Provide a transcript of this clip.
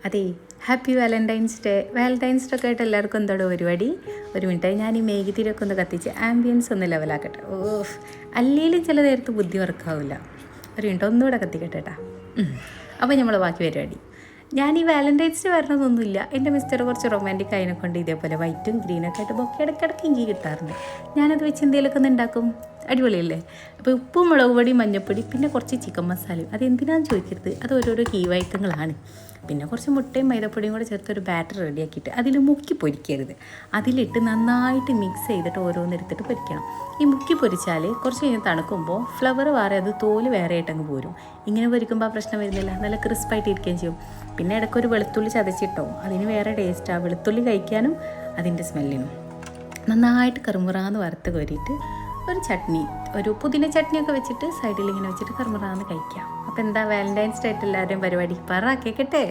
അതെ, happy Valentine's day. Valentine's day ഒക്കെ ആയിട്ട് എല്ലാവർക്കും എന്തോടോ പരിപാടി? ഒരു മിനിറ്റായി ഞാൻ ഈ മേഘതിരൊക്കെ ഒന്ന് കത്തിച്ച് ആംബിയൻസ് ഒന്ന് ലെവലാക്കട്ടെ. അല്ലെങ്കിലും ചില നേരത്ത് ബുദ്ധി വർക്കാവില്ല. ഒരു മിനിറ്റ് ഒന്നുകൂടെ കത്തിക്കട്ടെ കേട്ടാ. അപ്പോൾ നമ്മൾ ബാക്കി പരിപാടി. ഞാൻ ഈ വാലൻറ്റൈൻസ് ഡേ വരണതൊന്നുമില്ല. എൻ്റെ മിസ്റ്റർ കുറച്ച് റൊമാൻറ്റിക് അതിനെക്കൊണ്ട് ഇതേപോലെ വൈറ്റും ഗ്രീനൊക്കെ ആയിട്ട് ബൊക്കെ ഇടയ്ക്കിടയ്ക്ക് എനിക്ക് കിട്ടാറുണ്ട്. ഞാനത് വെച്ച് എന്തെങ്കിലുമൊക്കെ ഒന്ന് ഉണ്ടാക്കും. അടിപൊളിയല്ലേ? അപ്പോൾ ഉപ്പും മുളക് പൊടി മഞ്ഞൾപ്പൊടി പിന്നെ കുറച്ച് ചിക്കൻ മസാലയും. അതെന്തിനാണെന്ന് ചോദിക്കരുത്, അത് ഓരോരോ കീവൈറ്റങ്ങളാണ്. പിന്നെ കുറച്ച് മുട്ടയും മൈദപ്പൊടിയും കൂടെ ചേർത്തൊരു ബാറ്റർ റെഡിയാക്കിയിട്ട് അതിൽ മുക്കി പൊരിക്കരുത്. അതിലിട്ട് നന്നായിട്ട് മിക്സ് ചെയ്തിട്ട് ഓരോന്നെടുത്തിട്ട് പൊരിക്കണം. ഈ മുക്കി പൊരിച്ചാൽ കുറച്ച് കഴിഞ്ഞ് തണുക്കുമ്പോൾ ഫ്ലവർ വേറെ അത് തോല് വേറെ ആയിട്ടങ്ങ് പോരും. ഇങ്ങനെ പൊരിക്കുമ്പോൾ ആ പ്രശ്നം വരുന്നില്ല, നല്ല ക്രിസ്പായിട്ട് ഇരിക്കുകയും ചെയ്യും. പിന്നെ ഇടയ്ക്കൊരു വെളുത്തുള്ളി ചതച്ചിട്ടോ, അതിന് വേറെ ടേസ്റ്റാണ്. വെളുത്തുള്ളി കഴിക്കാനും അതിൻ്റെ സ്മെല്ലിനും. നന്നായിട്ട് കറുമുറാന്ന് വറുത്ത് കോരിയിട്ട് ഒരു ചട്നി, ഒരു പുതിന ചട്നിയൊക്കെ വെച്ചിട്ട് സൈഡിൽ ഇങ്ങനെ വെച്ചിട്ട് കറുമുറാന്ന് കഴിക്കാം. അപ്പോൾ എന്താ വാലൻറ്റൈൻസ് ഡേ ആയിട്ട് എല്ലാവരുടെയും പരിപാടി? പറ കേൾക്കട്ടെ.